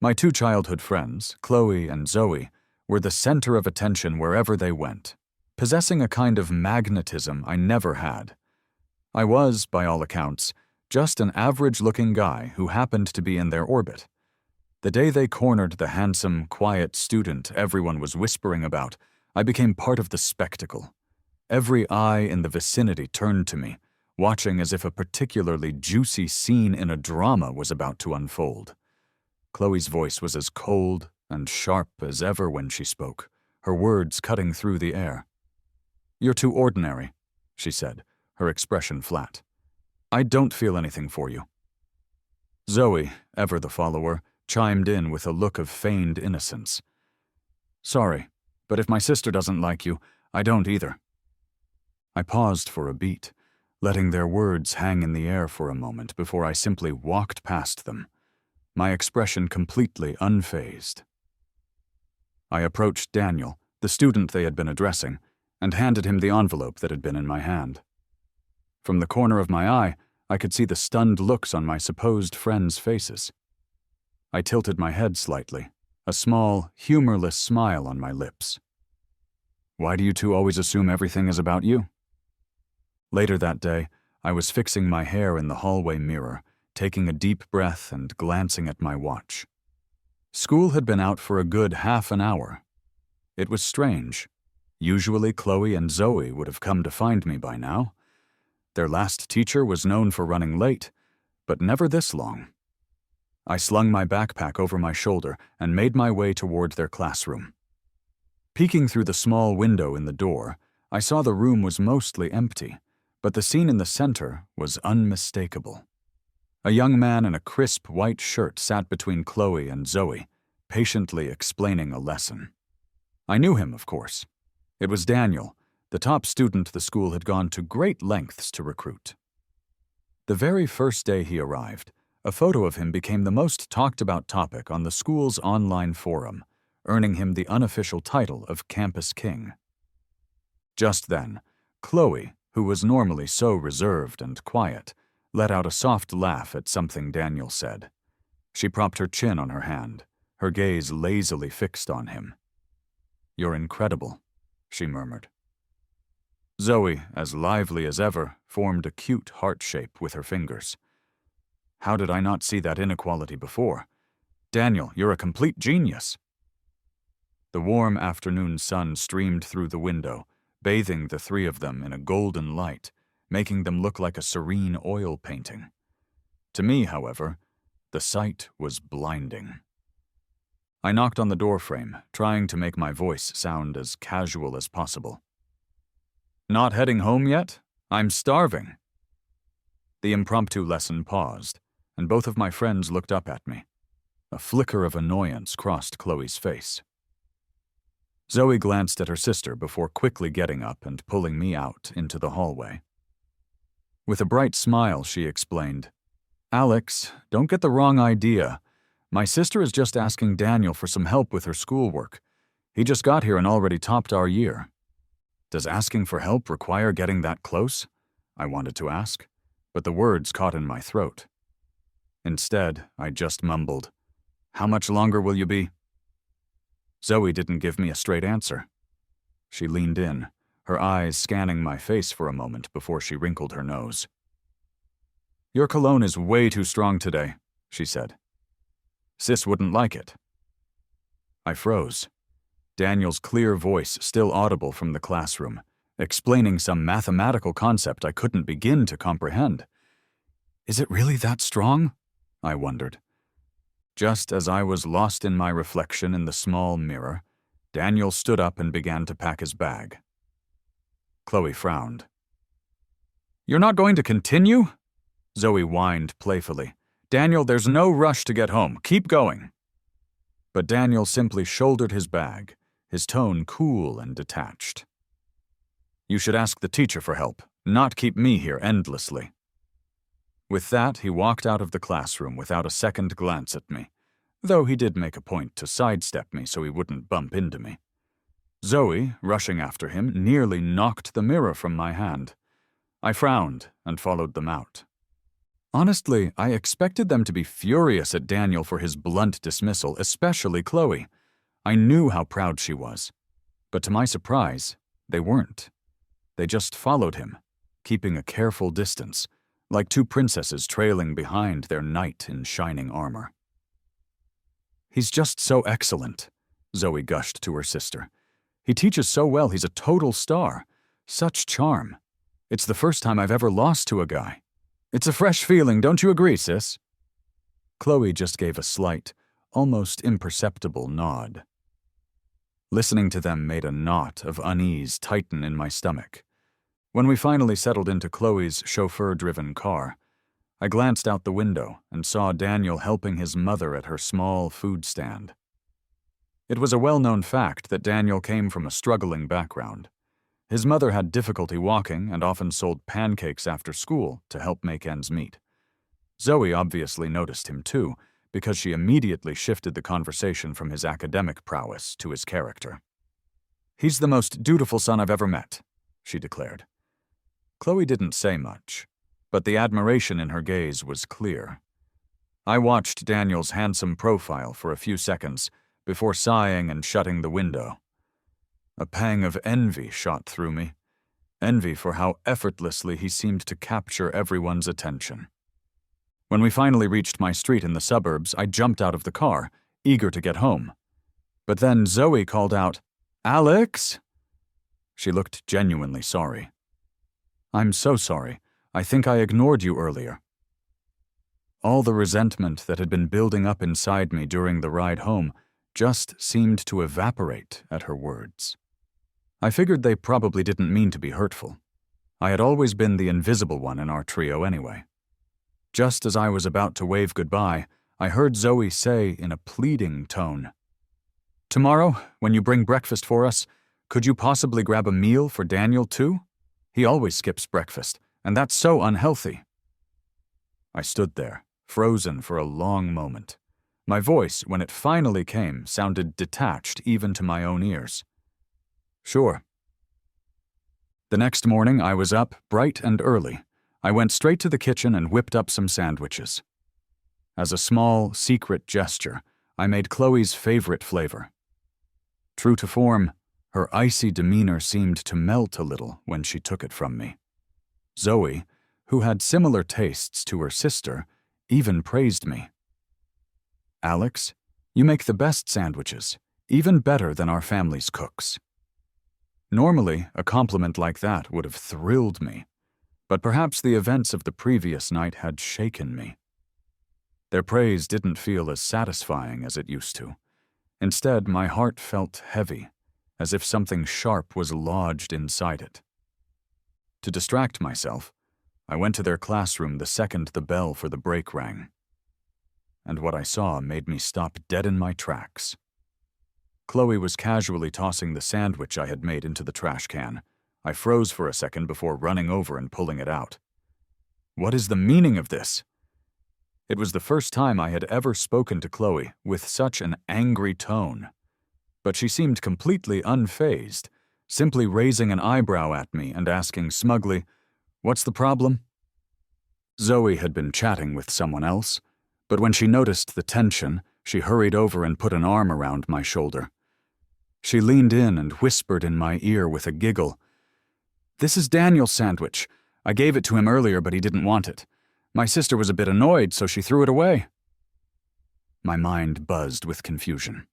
My two childhood friends, Chloe and Zoe, were the center of attention wherever they went, possessing a kind of magnetism I never had. I was, by all accounts, just an average-looking guy who happened to be in their orbit. The day they cornered the handsome, quiet student everyone was whispering about, I became part of the spectacle. Every eye in the vicinity turned to me, watching as if a particularly juicy scene in a drama was about to unfold. Chloe's voice was as cold and sharp as ever when she spoke, her words cutting through the air. "You're too ordinary," she said, her expression flat. "I don't feel anything for you." Zoe, ever the follower, chimed in with a look of feigned innocence. "Sorry, but if my sister doesn't like you, I don't either." I paused for a beat, letting their words hang in the air for a moment before I simply walked past them, my expression completely unfazed. I approached Daniel, the student they had been addressing, and handed him the envelope that had been in my hand. From the corner of my eye, I could see the stunned looks on my supposed friends' faces. I tilted my head slightly, a small, humorless smile on my lips. "Why do you two always assume everything is about you?" Later that day, I was fixing my hair in the hallway mirror, taking a deep breath and glancing at my watch. School had been out for a good half an hour. It was strange. Usually Chloe and Zoe would have come to find me by now. Their last teacher was known for running late, but never this long. I slung my backpack over my shoulder and made my way toward their classroom. Peeking through the small window in the door, I saw the room was mostly empty, but the scene in the center was unmistakable. A young man in a crisp white shirt sat between Chloe and Zoe, patiently explaining a lesson. I knew him, of course. It was Daniel, the top student the school had gone to great lengths to recruit. The very first day he arrived, a photo of him became the most talked-about topic on the school's online forum, earning him the unofficial title of Campus King. Just then, Chloe, who was normally so reserved and quiet, let out a soft laugh at something Daniel said. She propped her chin on her hand, her gaze lazily fixed on him. "You're incredible," she murmured. Zoe, as lively as ever, formed a cute heart shape with her fingers. "How did I not see that inequality before? Daniel, you're a complete genius." The warm afternoon sun streamed through the window, bathing the three of them in a golden light, making them look like a serene oil painting. To me, however, the sight was blinding. I knocked on the doorframe, trying to make my voice sound as casual as possible. "Not heading home yet? I'm starving." The impromptu lesson paused, and both of my friends looked up at me. A flicker of annoyance crossed Chloe's face. Zoe glanced at her sister before quickly getting up and pulling me out into the hallway. With a bright smile, she explained, "Alex, don't get the wrong idea. My sister is just asking Daniel for some help with her schoolwork. He just got here and already topped our year." "Does asking for help require getting that close?" I wanted to ask, but the words caught in my throat. Instead, I just mumbled, "How much longer will you be?" Zoe didn't give me a straight answer. She leaned in, her eyes scanning my face for a moment before she wrinkled her nose. "Your cologne is way too strong today," she said. "Sis wouldn't like it." I froze. Daniel's clear voice still audible from the classroom, explaining some mathematical concept I couldn't begin to comprehend. Is it really that strong? I wondered. Just as I was lost in my reflection in the small mirror, Daniel stood up and began to pack his bag. Chloe frowned. "You're not going to continue?" Zoe whined playfully. "Daniel, there's no rush to get home. Keep going." But Daniel simply shouldered his bag, his tone cool and detached. "You should ask the teacher for help, not keep me here endlessly." With that, he walked out of the classroom without a second glance at me, though he did make a point to sidestep me so he wouldn't bump into me. Zoe, rushing after him, nearly knocked the mirror from my hand. I frowned and followed them out. Honestly, I expected them to be furious at Daniel for his blunt dismissal, especially Chloe. I knew how proud she was. But to my surprise, they weren't. They just followed him, keeping a careful distance, like two princesses trailing behind their knight in shining armor. "He's just so excellent," Zoe gushed to her sister. "He teaches so well, he's a total star. Such charm. It's the first time I've ever lost to a guy. It's a fresh feeling, don't you agree, sis?" Chloe just gave a slight, almost imperceptible nod. Listening to them made a knot of unease tighten in my stomach. When we finally settled into Chloe's chauffeur-driven car, I glanced out the window and saw Daniel helping his mother at her small food stand. It was a well-known fact that Daniel came from a struggling background. His mother had difficulty walking and often sold pancakes after school to help make ends meet. Zoe obviously noticed him too, because she immediately shifted the conversation from his academic prowess to his character. "He's the most dutiful son I've ever met," she declared. Chloe didn't say much, but the admiration in her gaze was clear. I watched Daniel's handsome profile for a few seconds before sighing and shutting the window. A pang of envy shot through me, envy for how effortlessly he seemed to capture everyone's attention. When we finally reached my street in the suburbs, I jumped out of the car, eager to get home. But then Zoe called out, "Alex!" She looked genuinely sorry. "I'm so sorry. I think I ignored you earlier." All the resentment that had been building up inside me during the ride home just seemed to evaporate at her words. I figured they probably didn't mean to be hurtful. I had always been the invisible one in our trio anyway. Just as I was about to wave goodbye, I heard Zoe say in a pleading tone, "Tomorrow, when you bring breakfast for us, could you possibly grab a meal for Daniel too? He always skips breakfast, and that's so unhealthy." I stood there, frozen for a long moment. My voice, when it finally came, sounded detached even to my own ears. "Sure." The next morning, I was up bright and early. I went straight to the kitchen and whipped up some sandwiches. As a small, secret gesture, I made Chloe's favorite flavor. True to form, her icy demeanor seemed to melt a little when she took it from me. Zoe, who had similar tastes to her sister, even praised me. "Alex, you make the best sandwiches, even better than our family's cooks." Normally, a compliment like that would have thrilled me, but perhaps the events of the previous night had shaken me. Their praise didn't feel as satisfying as it used to. Instead, my heart felt heavy, as if something sharp was lodged inside it. To distract myself, I went to their classroom the second the bell for the break rang. And what I saw made me stop dead in my tracks. Chloe was casually tossing the sandwich I had made into the trash can. I froze for a second before running over and pulling it out. What is the meaning of this? It was the first time I had ever spoken to Chloe with such an angry tone. But she seemed completely unfazed, simply raising an eyebrow at me and asking smugly, "What's the problem?" Zoe had been chatting with someone else, but when she noticed the tension, she hurried over and put an arm around my shoulder. She leaned in and whispered in my ear with a giggle, "This is Daniel's sandwich. I gave it to him earlier, but he didn't want it. My sister was a bit annoyed, so she threw it away." My mind buzzed with confusion.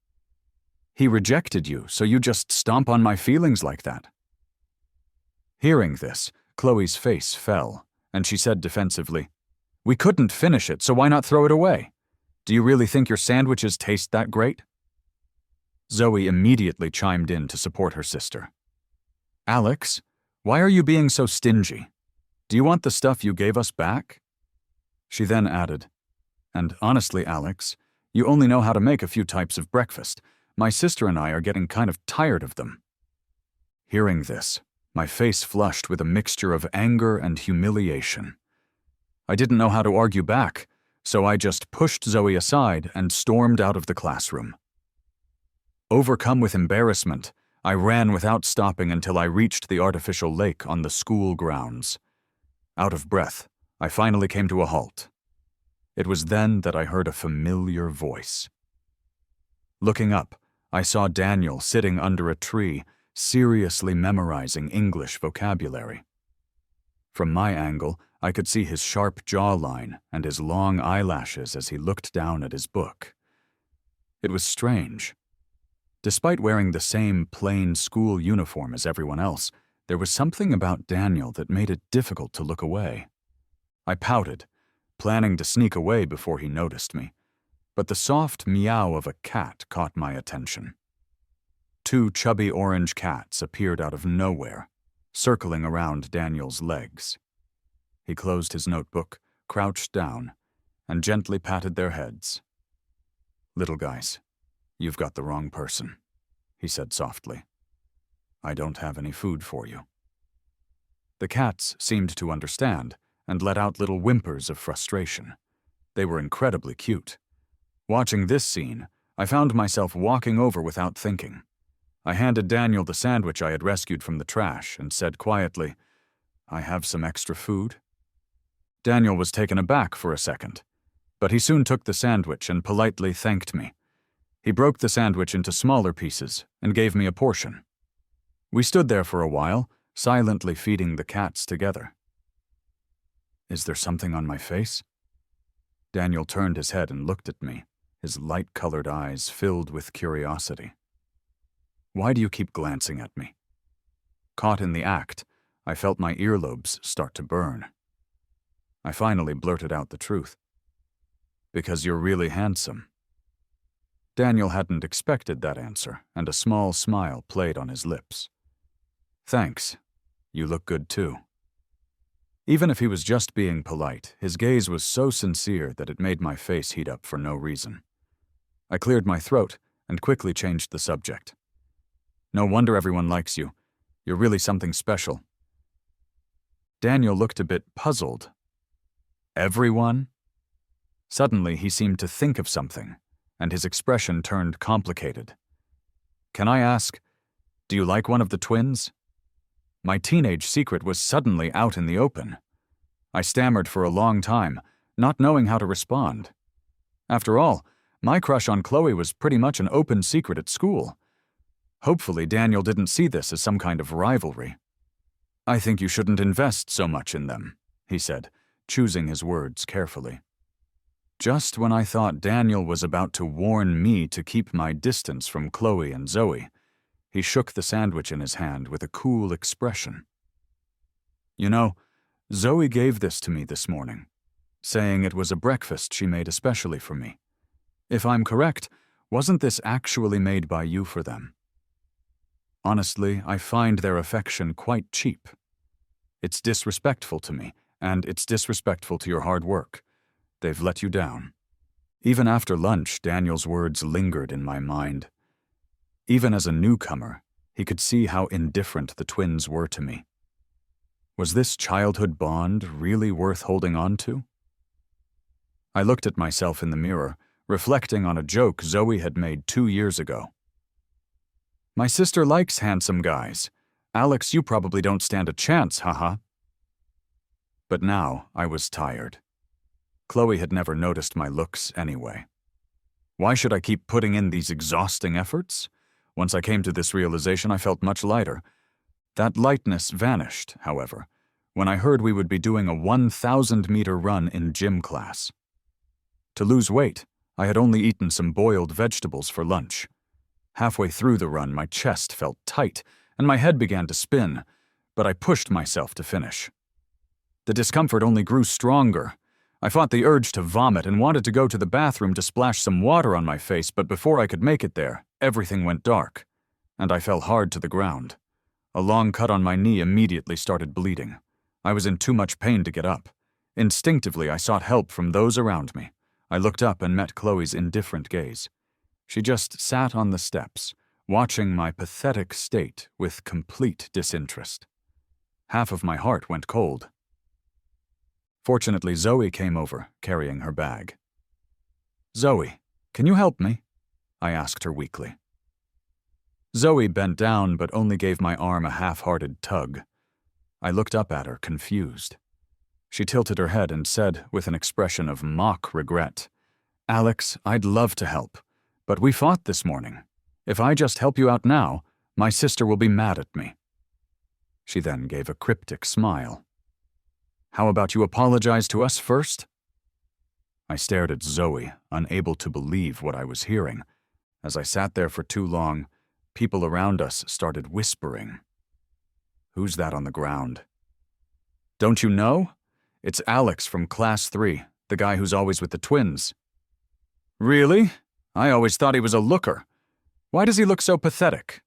"He rejected you, so you just stomp on my feelings like that?" Hearing this, Chloe's face fell, and she said defensively, "We couldn't finish it, so why not throw it away? Do you really think your sandwiches taste that great?" Zoe immediately chimed in to support her sister. "Alex, why are you being so stingy? Do you want the stuff you gave us back?" She then added, "And honestly, Alex, you only know how to make a few types of breakfast. My sister and I are getting kind of tired of them." Hearing this, my face flushed with a mixture of anger and humiliation. I didn't know how to argue back, so I just pushed Zoe aside and stormed out of the classroom. Overcome with embarrassment, I ran without stopping until I reached the artificial lake on the school grounds. Out of breath, I finally came to a halt. It was then that I heard a familiar voice. Looking up, I saw Daniel sitting under a tree, seriously memorizing English vocabulary. From my angle, I could see his sharp jawline and his long eyelashes as he looked down at his book. It was strange. Despite wearing the same plain school uniform as everyone else, there was something about Daniel that made it difficult to look away. I pouted, planning to sneak away before he noticed me, but the soft meow of a cat caught my attention. Two chubby orange cats appeared out of nowhere, circling around Daniel's legs. He closed his notebook, crouched down, and gently patted their heads. "Little guys, you've got the wrong person," he said softly. "I don't have any food for you." The cats seemed to understand and let out little whimpers of frustration. They were incredibly cute. Watching this scene, I found myself walking over without thinking. I handed Daniel the sandwich I had rescued from the trash and said quietly, "I have some extra food?" Daniel was taken aback for a second, but he soon took the sandwich and politely thanked me. He broke the sandwich into smaller pieces and gave me a portion. We stood there for a while, silently feeding the cats together. "Is there something on my face?" Daniel turned his head and looked at me, his light-colored eyes filled with curiosity. "Why do you keep glancing at me?" Caught in the act, I felt my earlobes start to burn. I finally blurted out the truth. "Because you're really handsome." Daniel hadn't expected that answer, and a small smile played on his lips. "Thanks. You look good too." Even if he was just being polite, his gaze was so sincere that it made my face heat up for no reason. I cleared my throat and quickly changed the subject. "No wonder everyone likes you. You're really something special." Daniel looked a bit puzzled. "Everyone?" Suddenly, he seemed to think of something, and his expression turned complicated. "Can I ask, do you like one of the twins?" My teenage secret was suddenly out in the open. I stammered for a long time, not knowing how to respond. After all, my crush on Chloe was pretty much an open secret at school. Hopefully, Daniel didn't see this as some kind of rivalry. "I think you shouldn't invest so much in them," he said, choosing his words carefully. Just when I thought Daniel was about to warn me to keep my distance from Chloe and Zoe, he shook the sandwich in his hand with a cool expression. "You know, Zoe gave this to me this morning, saying it was a breakfast she made especially for me. If I'm correct, wasn't this actually made by you for them? Honestly, I find their affection quite cheap. It's disrespectful to me, and it's disrespectful to your hard work. They've let you down." Even after lunch, Daniel's words lingered in my mind. Even as a newcomer, he could see how indifferent the twins were to me. Was this childhood bond really worth holding on to? I looked at myself in the mirror, reflecting on a joke Zoe had made 2 years ago. "My sister likes handsome guys. Alex, you probably don't stand a chance, haha." But now I was tired. Chloe had never noticed my looks anyway. Why should I keep putting in these exhausting efforts? Once I came to this realization, I felt much lighter. That lightness vanished, however, when I heard we would be doing a 1,000-meter run in gym class. To lose weight, I had only eaten some boiled vegetables for lunch. Halfway through the run, my chest felt tight, and my head began to spin, but I pushed myself to finish. The discomfort only grew stronger. I fought the urge to vomit and wanted to go to the bathroom to splash some water on my face, but before I could make it there, everything went dark, and I fell hard to the ground. A long cut on my knee immediately started bleeding. I was in too much pain to get up. Instinctively, I sought help from those around me. I looked up and met Chloe's indifferent gaze. She just sat on the steps, watching my pathetic state with complete disinterest. Half of my heart went cold. Fortunately, Zoe came over, carrying her bag. "Zoe, can you help me?" I asked her weakly. Zoe bent down but only gave my arm a half-hearted tug. I looked up at her, confused. She tilted her head and said, with an expression of mock regret, "Alex, I'd love to help, but we fought this morning. If I just help you out now, my sister will be mad at me." She then gave a cryptic smile. "How about you apologize to us first?" I stared at Zoe, unable to believe what I was hearing. As I sat there for too long, people around us started whispering. "Who's that on the ground?" "Don't you know? It's Alex from Class 3, the guy who's always with the twins." "Really? I always thought he was a looker. Why does he look so pathetic?"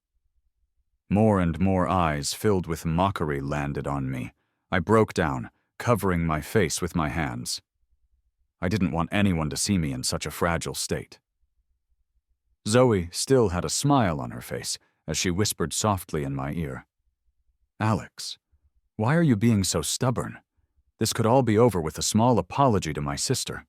More and more eyes filled with mockery landed on me. I broke down, covering my face with my hands. I didn't want anyone to see me in such a fragile state. Zoe still had a smile on her face as she whispered softly in my ear, "Alex, why are you being so stubborn? This could all be over with a small apology to my sister."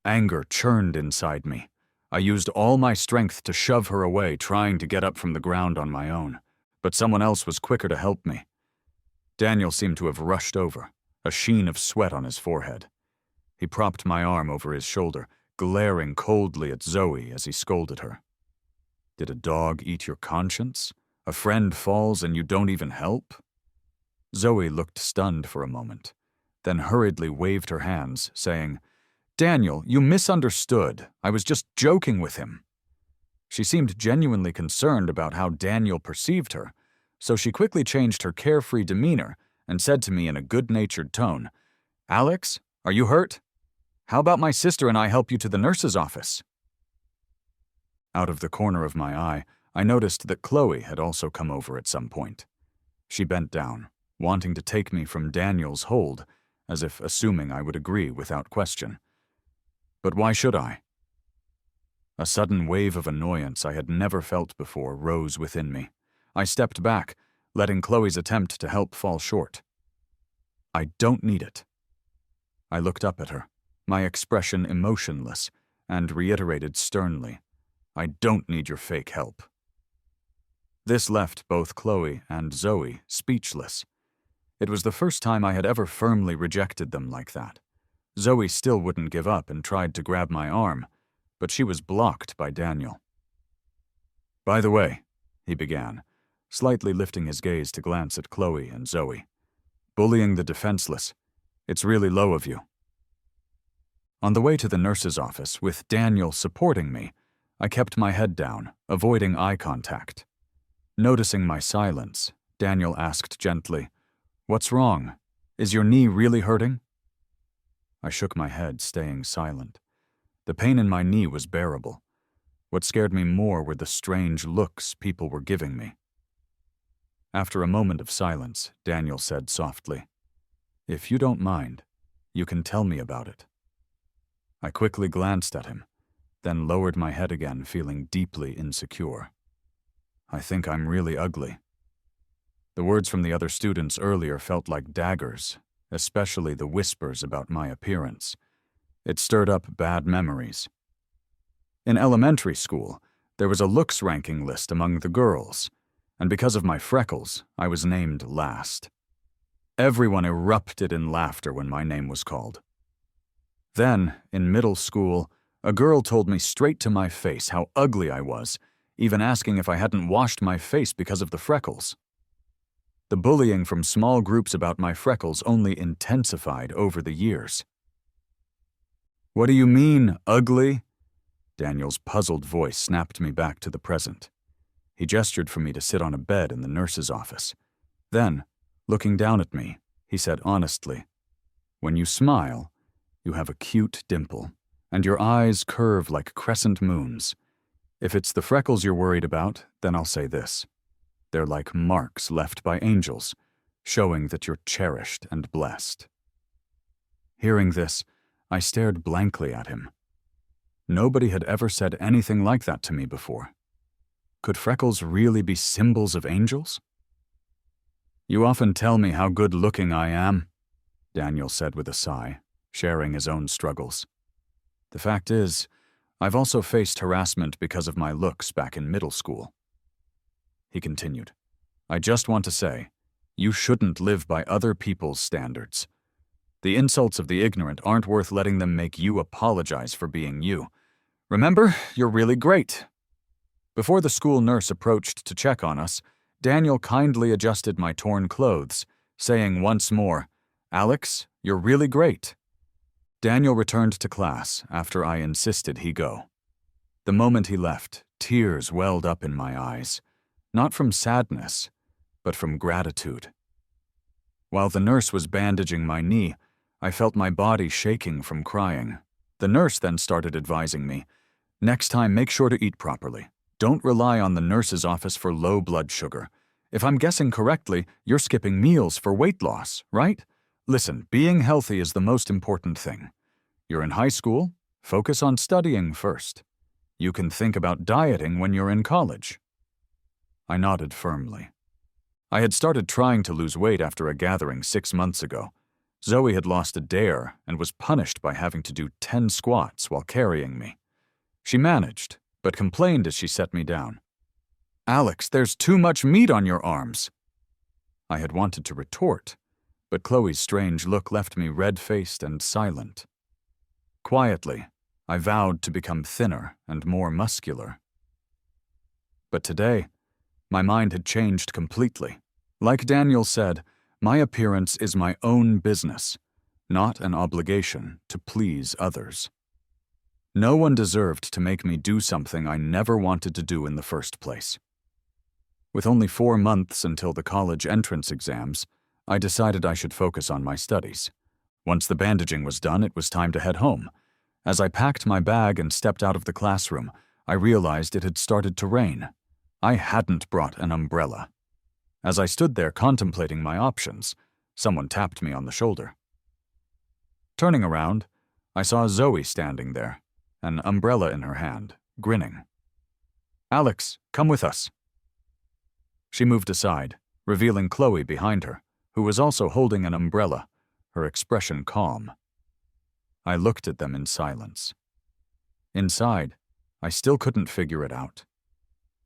Anger churned inside me. I used all my strength to shove her away, trying to get up from the ground on my own, but someone else was quicker to help me. Daniel seemed to have rushed over, a sheen of sweat on his forehead. He propped my arm over his shoulder, glaring coldly at Zoe as he scolded her. "Did a dog eat your conscience? A friend falls and you don't even help?" Zoe looked stunned for a moment, then hurriedly waved her hands, saying, "Daniel, you misunderstood. I was just joking with him." She seemed genuinely concerned about how Daniel perceived her, so she quickly changed her carefree demeanor and said to me in a good-natured tone, "Alex, are you hurt? How about my sister and I help you to the nurse's office?" Out of the corner of my eye, I noticed that Chloe had also come over at some point. She bent down, wanting to take me from Daniel's hold, as if assuming I would agree without question. But why should I? A sudden wave of annoyance I had never felt before rose within me. I stepped back, letting Chloe's attempt to help fall short. "I don't need it." I looked up at her, my expression emotionless, and reiterated sternly, "I don't need your fake help." This left both Chloe and Zoe speechless. It was the first time I had ever firmly rejected them like that. Zoe still wouldn't give up and tried to grab my arm, but she was blocked by Daniel. "By the way," he began, slightly lifting his gaze to glance at Chloe and Zoe, "bullying the defenseless, it's really low of you." On the way to the nurse's office, with Daniel supporting me, I kept my head down, avoiding eye contact. Noticing my silence, Daniel asked gently, "What's wrong? Is your knee really hurting?" I shook my head, staying silent. The pain in my knee was bearable. What scared me more were the strange looks people were giving me. After a moment of silence, Daniel said softly, "If you don't mind, you can tell me about it." I quickly glanced at him, then lowered my head again, feeling deeply insecure. "I think I'm really ugly." The words from the other students earlier felt like daggers, especially the whispers about my appearance. It stirred up bad memories. In elementary school, there was a looks ranking list among the girls, and because of my freckles, I was named last. Everyone erupted in laughter when my name was called. Then, in middle school, a girl told me straight to my face how ugly I was, even asking if I hadn't washed my face because of the freckles. The bullying from small groups about my freckles only intensified over the years. "What do you mean, ugly?" Daniel's puzzled voice snapped me back to the present. He gestured for me to sit on a bed in the nurse's office. Then, looking down at me, he said honestly, "When you smile, you have a cute dimple, and your eyes curve like crescent moons. If it's the freckles you're worried about, then I'll say this. They're like marks left by angels, showing that you're cherished and blessed." Hearing this, I stared blankly at him. Nobody had ever said anything like that to me before. Could freckles really be symbols of angels? "You often tell me how good-looking I am," Daniel said with a sigh, sharing his own struggles. "The fact is, I've also faced harassment because of my looks back in middle school." He continued, "I just want to say, you shouldn't live by other people's standards. The insults of the ignorant aren't worth letting them make you apologize for being you. Remember, you're really great. Before the school nurse approached to check on us, Daniel kindly adjusted my torn clothes, saying once more, "Alex, you're really great." Daniel returned to class after I insisted he go. The moment he left, tears welled up in my eyes, not from sadness, but from gratitude. While the nurse was bandaging my knee, I felt my body shaking from crying. The nurse then started advising me, "Next time, make sure to eat properly. Don't rely on the nurse's office for low blood sugar. If I'm guessing correctly, you're skipping meals for weight loss, right? Listen, being healthy is the most important thing. You're in high school, focus on studying first. You can think about dieting when you're in college." I nodded firmly. I had started trying to lose weight after a gathering 6 months ago. Zoe had lost a dare and was punished by having to do 10 squats while carrying me. She managed, but complained as she set me down. "Alex, there's too much meat on your arms." I had wanted to retort, but Chloe's strange look left me red-faced and silent. Quietly, I vowed to become thinner and more muscular. But today, my mind had changed completely. Like Daniel said, my appearance is my own business, not an obligation to please others. No one deserved to make me do something I never wanted to do in the first place. With only 4 months until the college entrance exams, I decided I should focus on my studies. Once the bandaging was done, it was time to head home. As I packed my bag and stepped out of the classroom, I realized it had started to rain. I hadn't brought an umbrella. As I stood there contemplating my options, someone tapped me on the shoulder. Turning around, I saw Zoe standing there, an umbrella in her hand, grinning. "Alex, come with us." She moved aside, revealing Chloe behind her, who was also holding an umbrella, her expression calm. I looked at them in silence. Inside, I still couldn't figure it out.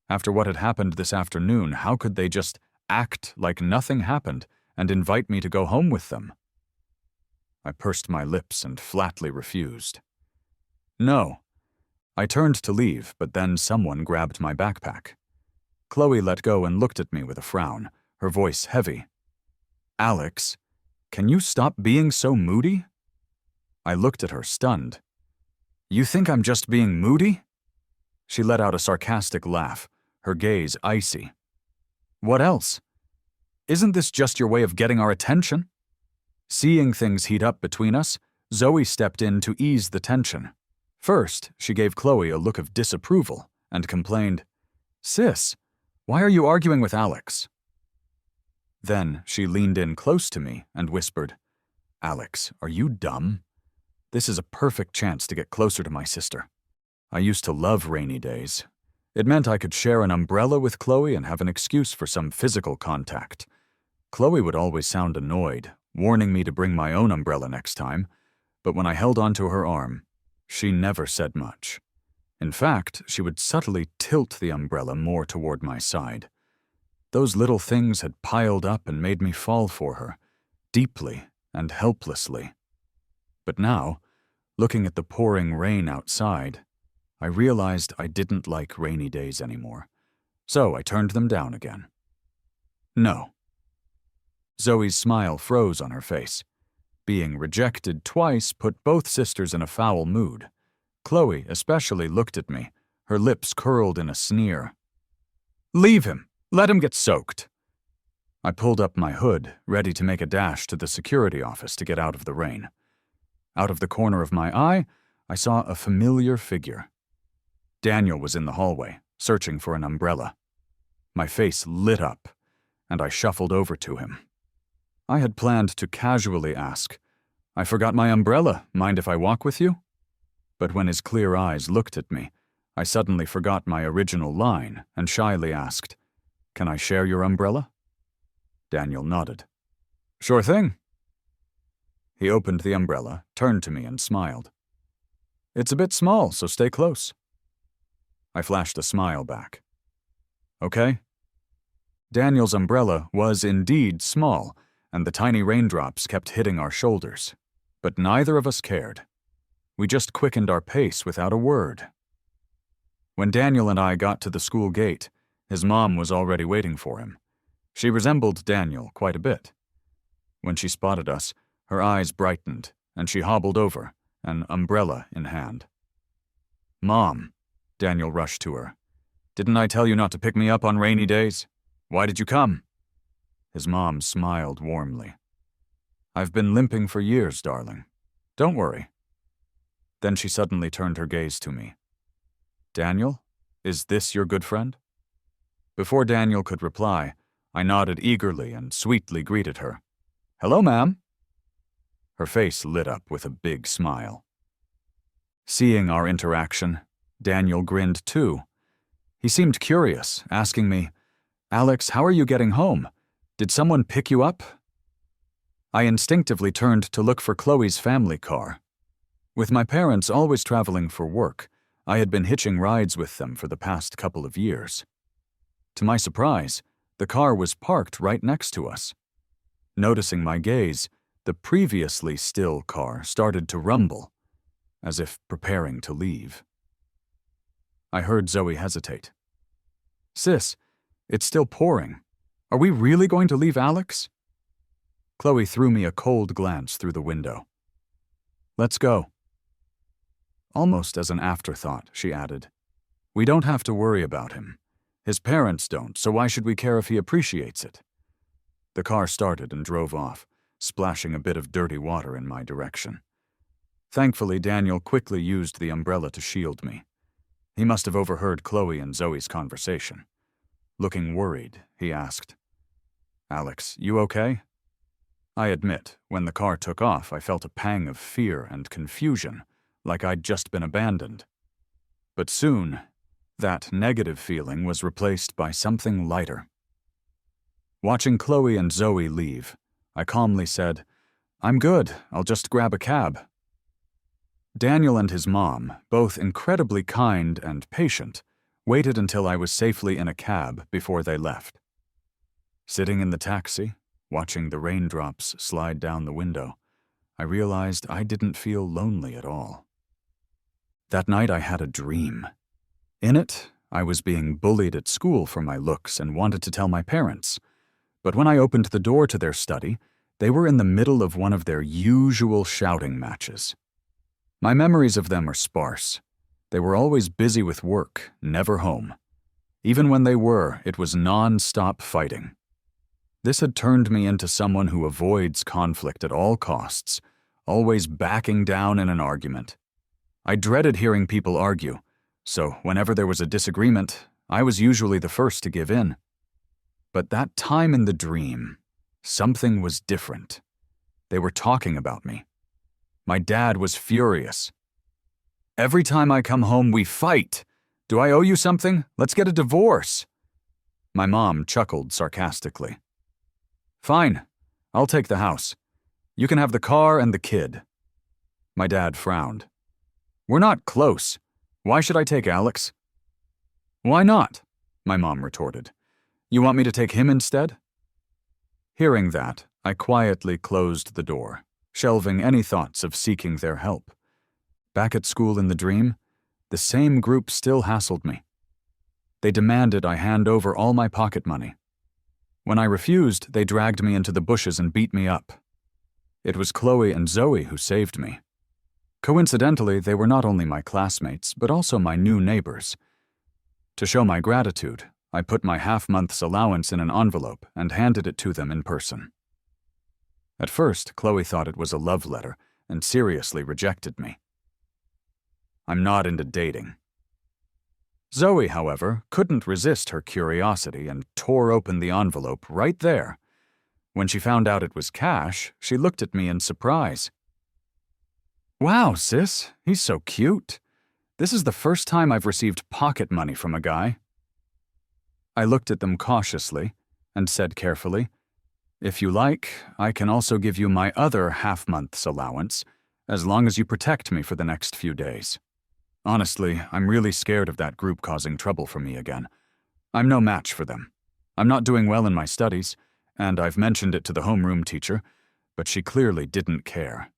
After what had happened this afternoon, how could they just act like nothing happened and invite me to go home with them? I pursed my lips and flatly refused. "No." I turned to leave, but then someone grabbed my backpack. Chloe let go and looked at me with a frown, her voice heavy. "Alex, can you stop being so moody?" I looked at her, stunned. "You think I'm just being moody?" She let out a sarcastic laugh, her gaze icy. "What else? Isn't this just your way of getting our attention?" Seeing things heat up between us, Zoe stepped in to ease the tension. First, she gave Chloe a look of disapproval and complained, "Sis, why are you arguing with Alex?" Then she leaned in close to me and whispered, "Alex, are you dumb? This is a perfect chance to get closer to my sister. I used to love rainy days. It meant I could share an umbrella with Chloe and have an excuse for some physical contact. Chloe would always sound annoyed, warning me to bring my own umbrella next time, but when I held onto her arm, she never said much. In fact, she would subtly tilt the umbrella more toward my side. Those little things had piled up and made me fall for her, deeply and helplessly. But now, looking at the pouring rain outside, I realized I didn't like rainy days anymore, so I turned them down again. "No." Zoe's smile froze on her face. Being rejected twice put both sisters in a foul mood. Chloe especially looked at me, her lips curled in a sneer. "Leave him. Let him get soaked." I pulled up my hood, ready to make a dash to the security office to get out of the rain. Out of the corner of my eye, I saw a familiar figure. Daniel was in the hallway, searching for an umbrella. My face lit up, and I shuffled over to him. I had planned to casually ask, "I forgot my umbrella, mind if I walk with you?" But when his clear eyes looked at me, I suddenly forgot my original line and shyly asked, "Can I share your umbrella?" Daniel nodded. "Sure thing." He opened the umbrella, turned to me and smiled. "It's a bit small, so stay close." I flashed a smile back. "Okay." Daniel's umbrella was indeed small, and the tiny raindrops kept hitting our shoulders, But neither of us cared. We just quickened our pace without a word. When Daniel and I got to the school gate, his mom was already waiting for him. She resembled Daniel quite a bit. When she spotted us, her eyes brightened, and she hobbled over, an umbrella in hand. "Mom," Daniel rushed to her. "Didn't I tell you not to pick me up on rainy days? Why did you come?" His mom smiled warmly. "I've been limping for years, darling. Don't worry." Then she suddenly turned her gaze to me. "Daniel, is this your good friend?" Before Daniel could reply, I nodded eagerly and sweetly greeted her. "Hello, ma'am." Her face lit up with a big smile. Seeing our interaction, Daniel grinned too. He seemed curious, asking me, "Alex, how are you getting home? Did someone pick you up?" I instinctively turned to look for Chloe's family car. With my parents always traveling for work, I had been hitching rides with them for the past couple of years. To my surprise, the car was parked right next to us. Noticing my gaze, the previously still car started to rumble, as if preparing to leave. I heard Zoe hesitate. "Sis, it's still pouring. Are we really going to leave Alex?" Chloe threw me a cold glance through the window. "Let's go." Almost as an afterthought, she added, "We don't have to worry about him. His parents don't, so why should we care if he appreciates it?" The car started and drove off, splashing a bit of dirty water in my direction. Thankfully, Daniel quickly used the umbrella to shield me. He must have overheard Chloe and Zoe's conversation. Looking worried, he asked, "Alex, you okay?" I admit, when the car took off, I felt a pang of fear and confusion, like I'd just been abandoned. But soon, that negative feeling was replaced by something lighter. Watching Chloe and Zoe leave, I calmly said, "I'm good, I'll just grab a cab." Daniel and his mom, both incredibly kind and patient, waited until I was safely in a cab before they left. Sitting in the taxi, watching the raindrops slide down the window, I realized I didn't feel lonely at all. That night I had a dream. In it, I was being bullied at school for my looks and wanted to tell my parents. But when I opened the door to their study, they were in the middle of one of their usual shouting matches. My memories of them are sparse. They were always busy with work, never home. Even when they were, it was non-stop fighting. This had turned me into someone who avoids conflict at all costs, always backing down in an argument. I dreaded hearing people argue, so whenever there was a disagreement, I was usually the first to give in. But that time in the dream, something was different. They were talking about me. My dad was furious. "Every time I come home, we fight. Do I owe you something? Let's get a divorce." My mom chuckled sarcastically. "Fine, I'll take the house. You can have the car and the kid." My dad frowned. "We're not close. Why should I take Alex?" "Why not?" my mom retorted. "You want me to take him instead?" Hearing that, I quietly closed the door, shelving any thoughts of seeking their help. Back at school in the dream, the same group still hassled me. They demanded I hand over all my pocket money. When I refused, they dragged me into the bushes and beat me up. It was Chloe and Zoe who saved me. Coincidentally, they were not only my classmates, but also my new neighbors. To show my gratitude, I put my half-month's allowance in an envelope and handed it to them in person. At first, Chloe thought it was a love letter and seriously rejected me. I'm not into dating. Zoe, however, couldn't resist her curiosity and tore open the envelope right there. When she found out it was cash, she looked at me in surprise. "Wow, sis, he's so cute. This is the first time I've received pocket money from a guy." I looked at them cautiously and said carefully, "If you like, I can also give you my other half-month's allowance, as long as you protect me for the next few days. Honestly, I'm really scared of that group causing trouble for me again. I'm no match for them. I'm not doing well in my studies, and I've mentioned it to the homeroom teacher, but she clearly didn't care.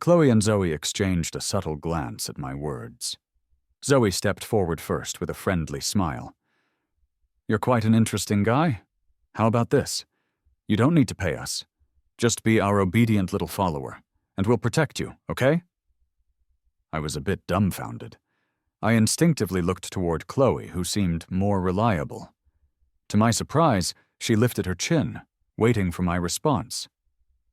Chloe and Zoe exchanged a subtle glance at my words. Zoe stepped forward first with a friendly smile. "You're quite an interesting guy. How about this? You don't need to pay us. Just be our obedient little follower, and we'll protect you, okay?" I was a bit dumbfounded. I instinctively looked toward Chloe, who seemed more reliable. To my surprise, she lifted her chin, waiting for my response.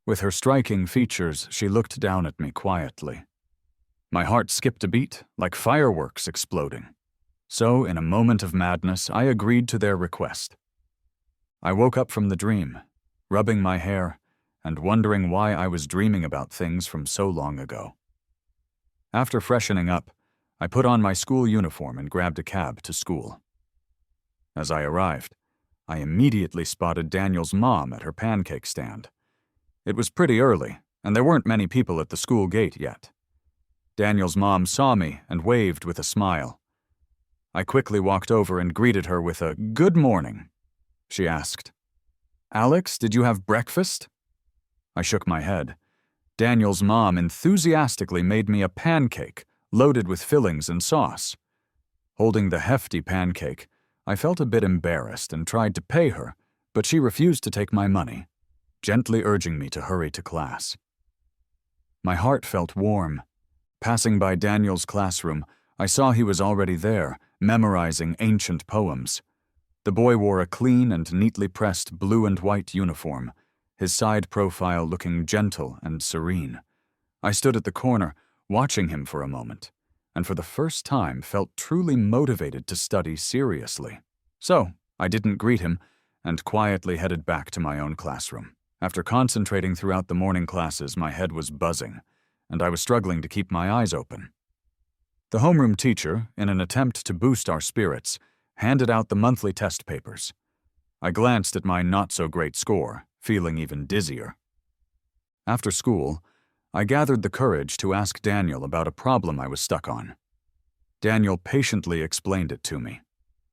With her striking features, she looked down at me quietly. My heart skipped a beat, like fireworks exploding. So, in a moment of madness, I agreed to their request. I woke up from the dream, rubbing my hair, and wondering why I was dreaming about things from so long ago. After freshening up, I put on my school uniform and grabbed a cab to school. As I arrived, I immediately spotted Daniel's mom at her pancake stand. It was pretty early, and there weren't many people at the school gate yet. Daniel's mom saw me and waved with a smile. I quickly walked over and greeted her with a "Good morning." She asked, "Alex, did you have breakfast?" I shook my head. Daniel's mom enthusiastically made me a pancake, loaded with fillings and sauce. Holding the hefty pancake, I felt a bit embarrassed and tried to pay her, but she refused to take my money, gently urging me to hurry to class. My heart felt warm. Passing by Daniel's classroom, I saw he was already there, memorizing ancient poems. The boy wore a clean and neatly pressed blue and white uniform, his side profile looking gentle and serene. I stood at the corner, watching him for a moment, and for the first time felt truly motivated to study seriously. So, I didn't greet him, and quietly headed back to my own classroom. After concentrating throughout the morning classes, my head was buzzing, and I was struggling to keep my eyes open. The homeroom teacher, in an attempt to boost our spirits, handed out the monthly test papers. I glanced at my not-so-great score, feeling even dizzier. After school, I gathered the courage to ask Daniel about a problem I was stuck on. Daniel patiently explained it to me.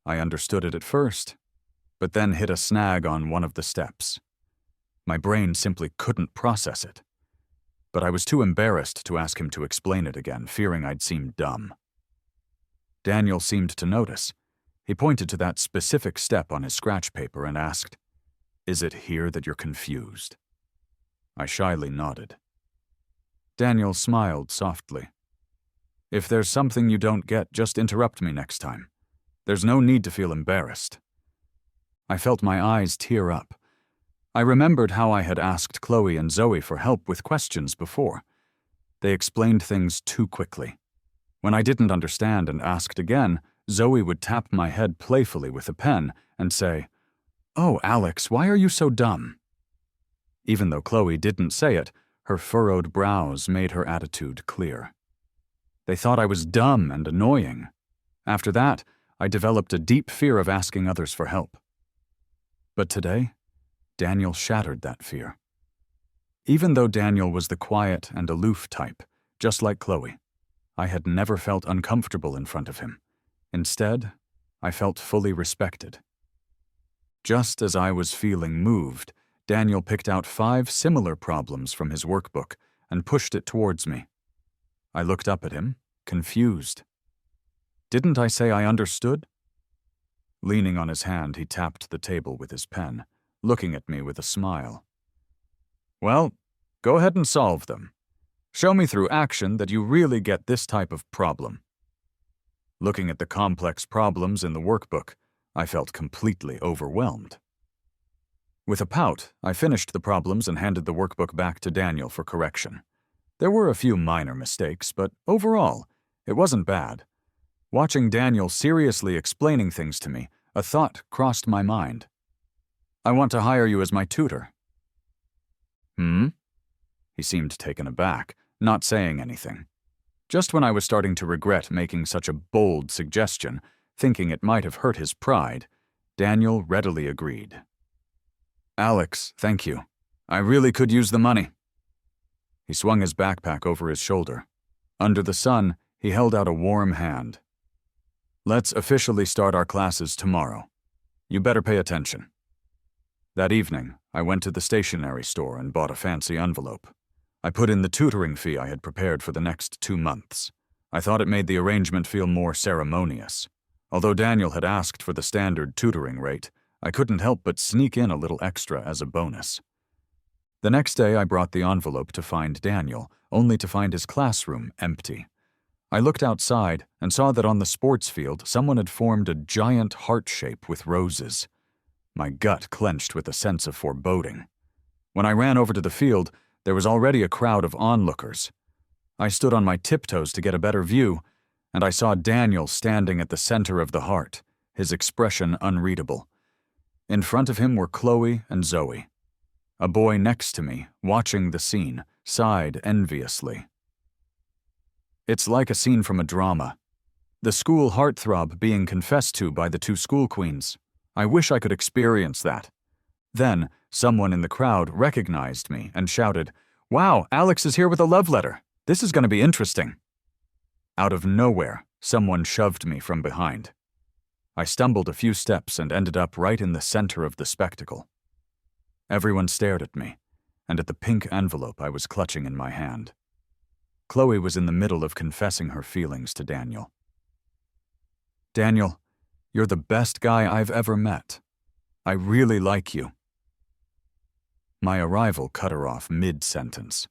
I understood it at first, but then hit a snag on one of the steps. My brain simply couldn't process it. But I was too embarrassed to ask him to explain it again, fearing I'd seem dumb. Daniel seemed to notice. He pointed to that specific step on his scratch paper and asked, "Is it here that you're confused?" I shyly nodded. Daniel smiled softly. "If there's something you don't get, just interrupt me next time. There's no need to feel embarrassed." I felt my eyes tear up. I remembered how I had asked Chloe and Zoe for help with questions before. They explained things too quickly. When I didn't understand and asked again, Zoe would tap my head playfully with a pen and say, "Oh, Alex, why are you so dumb?" Even though Chloe didn't say it, her furrowed brows made her attitude clear. They thought I was dumb and annoying. After that, I developed a deep fear of asking others for help. But today, Daniel shattered that fear. Even though Daniel was the quiet and aloof type, just like Chloe, I had never felt uncomfortable in front of him. Instead, I felt fully respected. Just as I was feeling moved, Daniel picked out 5 similar problems from his workbook and pushed it towards me. I looked up at him, confused. Didn't I say I understood? Leaning on his hand, he tapped the table with his pen, looking at me with a smile. "Well, go ahead and solve them. Show me through action that you really get this type of problem." Looking at the complex problems in the workbook, I felt completely overwhelmed. With a pout, I finished the problems and handed the workbook back to Daniel for correction. There were a few minor mistakes, but overall, it wasn't bad. Watching Daniel seriously explaining things to me, a thought crossed my mind. "I want to hire you as my tutor." "Hmm?" He seemed taken aback, not saying anything. Just when I was starting to regret making such a bold suggestion, thinking it might have hurt his pride, Daniel readily agreed. "Alex, thank you. I really could use the money." He swung his backpack over his shoulder. Under the sun, he held out a warm hand. "Let's officially start our classes tomorrow. You better pay attention." That evening, I went to the stationery store and bought a fancy envelope. I put in the tutoring fee I had prepared for the next 2 months. I thought it made the arrangement feel more ceremonious. Although Daniel had asked for the standard tutoring rate, I couldn't help but sneak in a little extra as a bonus. The next day I brought the envelope to find Daniel, only to find his classroom empty. I looked outside and saw that on the sports field someone had formed a giant heart shape with roses. My gut clenched with a sense of foreboding. When I ran over to the field, there was already a crowd of onlookers. I stood on my tiptoes to get a better view, and I saw Daniel standing at the center of the heart, his expression unreadable. In front of him were Chloe and Zoe. A boy next to me, watching the scene, sighed enviously. It's like a scene from a drama. The school heartthrob being confessed to by the 2 school queens. I wish I could experience that. Then, someone in the crowd recognized me and shouted, "Wow, Alex is here with a love letter. This is going to be interesting." Out of nowhere, someone shoved me from behind. I stumbled a few steps and ended up right in the center of the spectacle. Everyone stared at me, and at the pink envelope I was clutching in my hand. Chloe was in the middle of confessing her feelings to Daniel. "Daniel, you're the best guy I've ever met. I really like you." My arrival cut her off mid-sentence.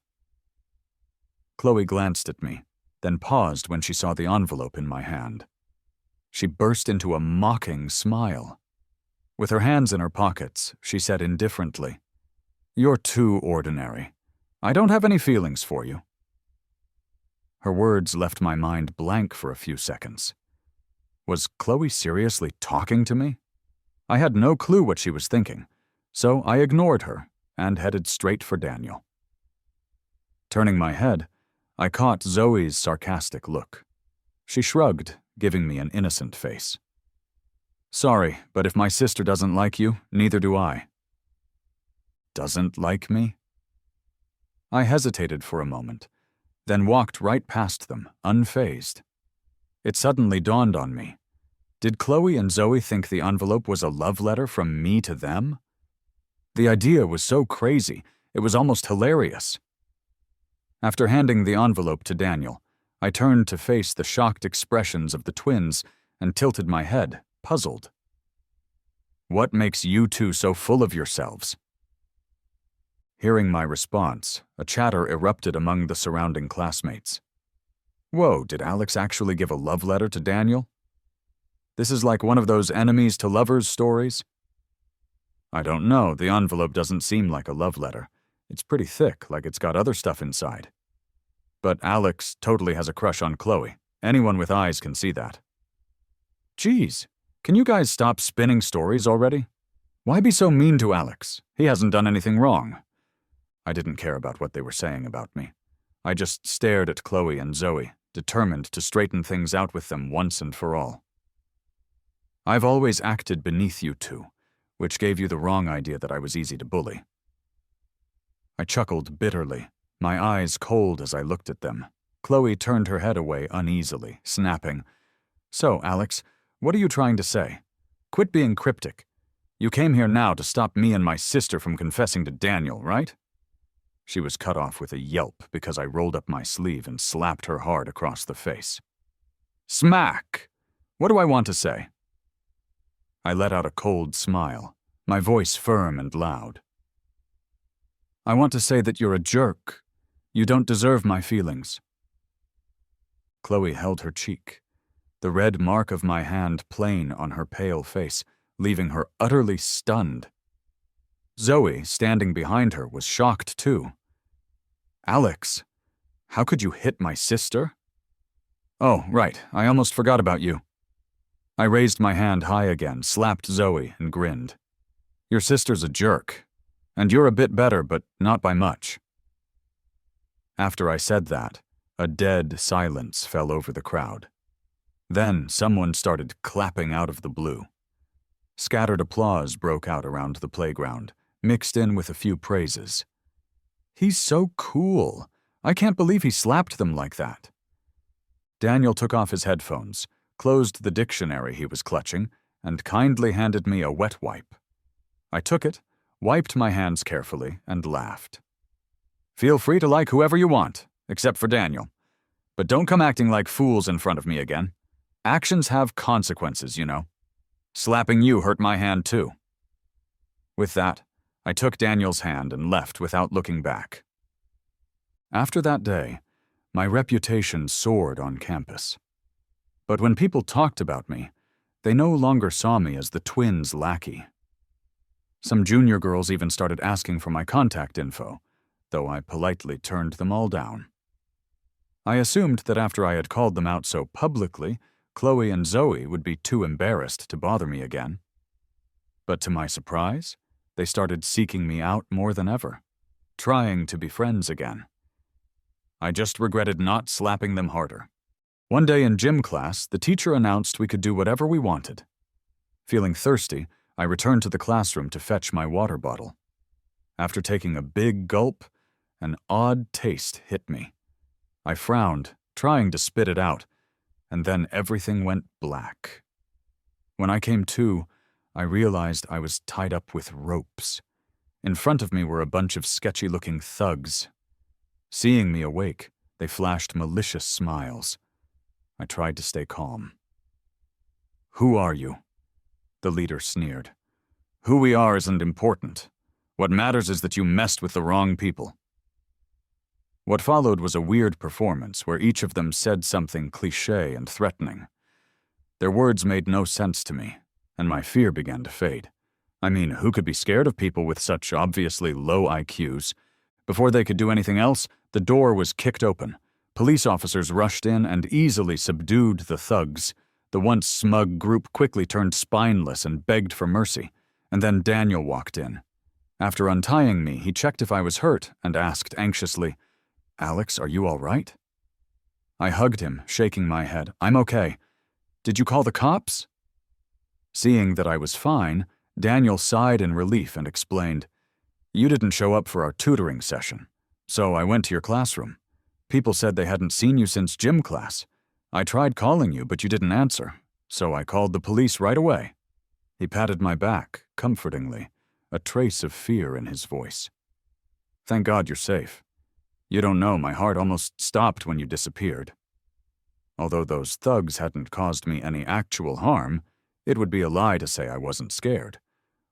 Chloe glanced at me, then paused when she saw the envelope in my hand. She burst into a mocking smile. With her hands in her pockets, she said indifferently, "You're too ordinary. I don't have any feelings for you." Her words left my mind blank for a few seconds. Was Chloe seriously talking to me? I had no clue what she was thinking, so I ignored her and headed straight for Daniel. Turning my head, I caught Zoe's sarcastic look. She shrugged, giving me an innocent face. "Sorry, but if my sister doesn't like you, neither do I." Doesn't like me? I hesitated for a moment, then walked right past them, unfazed. It suddenly dawned on me. Did Chloe and Zoe think the envelope was a love letter from me to them? The idea was so crazy, it was almost hilarious. After handing the envelope to Daniel, I turned to face the shocked expressions of the twins and tilted my head, puzzled. "What makes you two so full of yourselves?" Hearing my response, a chatter erupted among the surrounding classmates. Whoa, did Alex actually give a love letter to Daniel? This is like one of those enemies to lovers stories? I don't know, the envelope doesn't seem like a love letter. It's pretty thick, like it's got other stuff inside. But Alex totally has a crush on Chloe. Anyone with eyes can see that. Geez, can you guys stop spinning stories already? Why be so mean to Alex? He hasn't done anything wrong. I didn't care about what they were saying about me. I just stared at Chloe and Zoe, determined to straighten things out with them once and for all. I've always acted beneath you two, which gave you the wrong idea that I was easy to bully. I chuckled bitterly, my eyes cold as I looked at them. Chloe turned her head away uneasily, snapping, "So, Alex, what are you trying to say? Quit being cryptic. You came here now to stop me and my sister from confessing to Daniel, right?" She was cut off with a yelp because I rolled up my sleeve and slapped her hard across the face. Smack! What do I want to say? I let out a cold smile, my voice firm and loud. I want to say that you're a jerk. You don't deserve my feelings. Chloe held her cheek, the red mark of my hand plain on her pale face, leaving her utterly stunned. Zoe, standing behind her, was shocked too. Alex, how could you hit my sister? Oh, right, I almost forgot about you. I raised my hand high again, slapped Zoe, and grinned. Your sister's a jerk, and you're a bit better, but not by much. After I said that, a dead silence fell over the crowd. Then someone started clapping out of the blue. Scattered applause broke out around the playground, mixed in with a few praises. He's so cool. I can't believe he slapped them like that. Daniel took off his headphones, closed the dictionary he was clutching, and kindly handed me a wet wipe. I took it, wiped my hands carefully, and laughed. Feel free to like whoever you want, except for Daniel. But don't come acting like fools in front of me again. Actions have consequences, you know. Slapping you hurt my hand too." With that, I took Daniel's hand and left without looking back. After that day, my reputation soared on campus. But when people talked about me, they no longer saw me as the twins' lackey. Some junior girls even started asking for my contact info, though I politely turned them all down. I assumed that after I had called them out so publicly, Chloe and Zoe would be too embarrassed to bother me again. But to my surprise, they started seeking me out more than ever, trying to be friends again. I just regretted not slapping them harder. One day in gym class, the teacher announced we could do whatever we wanted. Feeling thirsty, I returned to the classroom to fetch my water bottle. After taking a big gulp, an odd taste hit me. I frowned, trying to spit it out, and then everything went black. When I came to, I realized I was tied up with ropes. In front of me were a bunch of sketchy-looking thugs. Seeing me awake, they flashed malicious smiles. I tried to stay calm. "Who are you?" the leader sneered. "Who we are isn't important. What matters is that you messed with the wrong people." What followed was a weird performance where each of them said something cliché and threatening. Their words made no sense to me, and my fear began to fade. I mean, who could be scared of people with such obviously low IQs? Before they could do anything else, the door was kicked open. Police officers rushed in and easily subdued the thugs. The once smug group quickly turned spineless and begged for mercy, and then Daniel walked in. After untying me, he checked if I was hurt and asked anxiously, "Alex, are you all right?" I hugged him, shaking my head. "I'm okay. Did you call the cops?" Seeing that I was fine, Daniel sighed in relief and explained, "You didn't show up for our tutoring session, so I went to your classroom. People said they hadn't seen you since gym class. I tried calling you, but you didn't answer, so I called the police right away." He patted my back, comfortingly, a trace of fear in his voice. "Thank God you're safe. You don't know, my heart almost stopped when you disappeared." Although those thugs hadn't caused me any actual harm, it would be a lie to say I wasn't scared.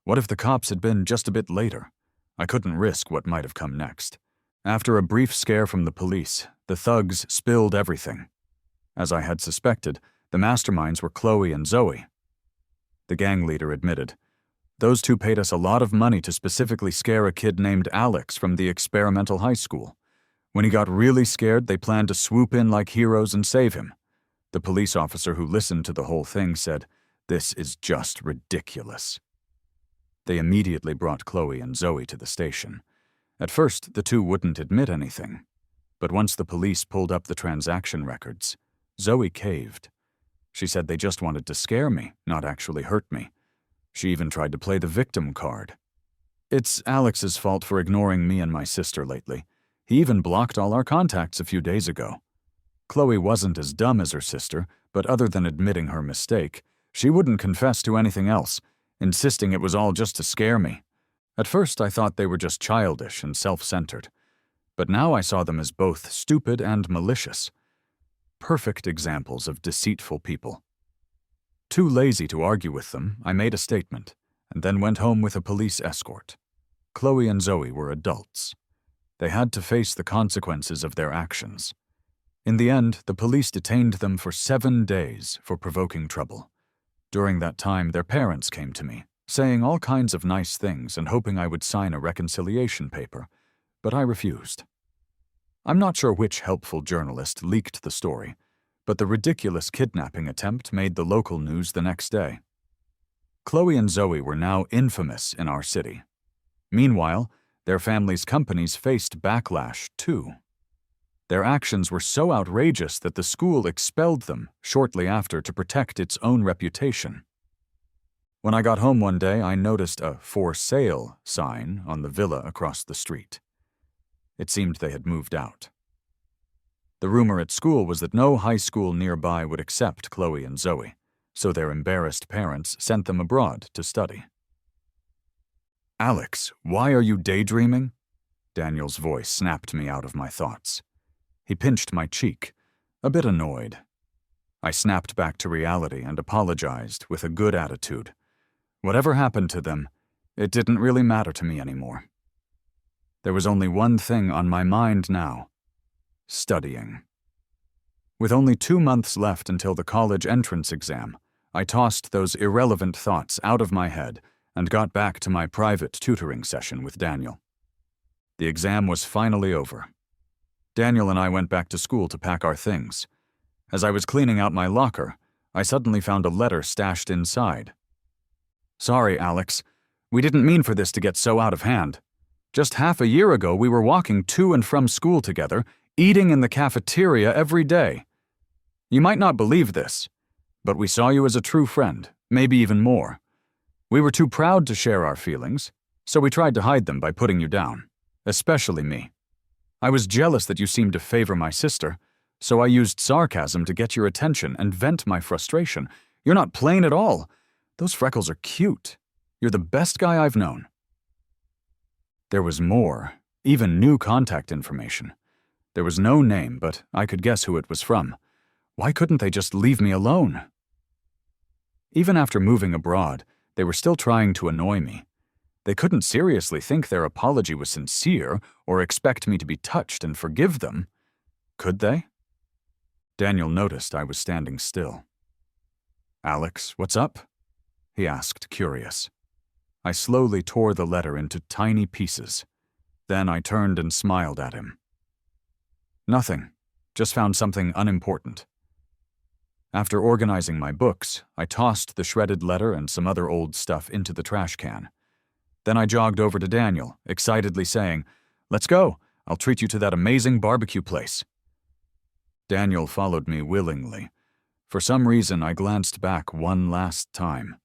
What if the cops had been just a bit later? I couldn't risk what might have come next. After a brief scare from the police, the thugs spilled everything. As I had suspected, the masterminds were Chloe and Zoe. The gang leader admitted, "Those two paid us a lot of money to specifically scare a kid named Alex from the experimental high school. When he got really scared, they planned to swoop in like heroes and save him." The police officer who listened to the whole thing said, "This is just ridiculous." They immediately brought Chloe and Zoe to the station. At first, the two wouldn't admit anything. But once the police pulled up the transaction records, Zoe caved. She said they just wanted to scare me, not actually hurt me. She even tried to play the victim card. "It's Alex's fault for ignoring me and my sister lately. He even blocked all our contacts a few days ago." Chloe wasn't as dumb as her sister, but other than admitting her mistake, she wouldn't confess to anything else, insisting it was all just to scare me. At first, I thought they were just childish and self-centered, but now I saw them as both stupid and malicious. Perfect examples of deceitful people. Too lazy to argue with them, I made a statement, and then went home with a police escort. Chloe and Zoe were adults. They had to face the consequences of their actions. In the end, the police detained them for 7 days for provoking trouble. During that time, their parents came to me, saying all kinds of nice things and hoping I would sign a reconciliation paper, but I refused. I'm not sure which helpful journalist leaked the story, but the ridiculous kidnapping attempt made the local news the next day. Chloe and Zoe were now infamous in our city. Meanwhile, their families' companies faced backlash, too. Their actions were so outrageous that the school expelled them shortly after to protect its own reputation. When I got home one day, I noticed a "for sale" sign on the villa across the street. It seemed they had moved out. The rumor at school was that no high school nearby would accept Chloe and Zoe, so their embarrassed parents sent them abroad to study. "Alex, why are you daydreaming?" Daniel's voice snapped me out of my thoughts. He pinched my cheek, a bit annoyed. I snapped back to reality and apologized with a good attitude. Whatever happened to them, it didn't really matter to me anymore. There was only one thing on my mind now: studying. With only 2 months left until the college entrance exam, I tossed those irrelevant thoughts out of my head and got back to my private tutoring session with Daniel. The exam was finally over. Daniel and I went back to school to pack our things. As I was cleaning out my locker, I suddenly found a letter stashed inside. "Sorry, Alex. We didn't mean for this to get so out of hand. Just half a year ago, we were walking to and from school together, eating in the cafeteria every day. You might not believe this, but we saw you as a true friend, maybe even more. We were too proud to share our feelings, so we tried to hide them by putting you down, especially me. I was jealous that you seemed to favor my sister, so I used sarcasm to get your attention and vent my frustration. You're not plain at all. Those freckles are cute. You're the best guy I've known." There was more, even new contact information. There was no name, but I could guess who it was from. Why couldn't they just leave me alone? Even after moving abroad, they were still trying to annoy me. They couldn't seriously think their apology was sincere or expect me to be touched and forgive them. Could they? Daniel noticed I was standing still. "Alex, what's up?" he asked, curious. I slowly tore the letter into tiny pieces. Then I turned and smiled at him. "Nothing. Just found something unimportant." After organizing my books, I tossed the shredded letter and some other old stuff into the trash can. Then I jogged over to Daniel, excitedly saying, "Let's go. I'll treat you to that amazing barbecue place." Daniel followed me willingly. For some reason, I glanced back one last time.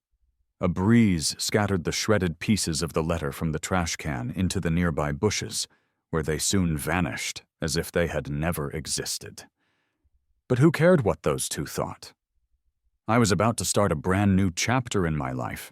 A breeze scattered the shredded pieces of the letter from the trash can into the nearby bushes, where they soon vanished, as if they had never existed. But who cared what those two thought? I was about to start a brand new chapter in my life,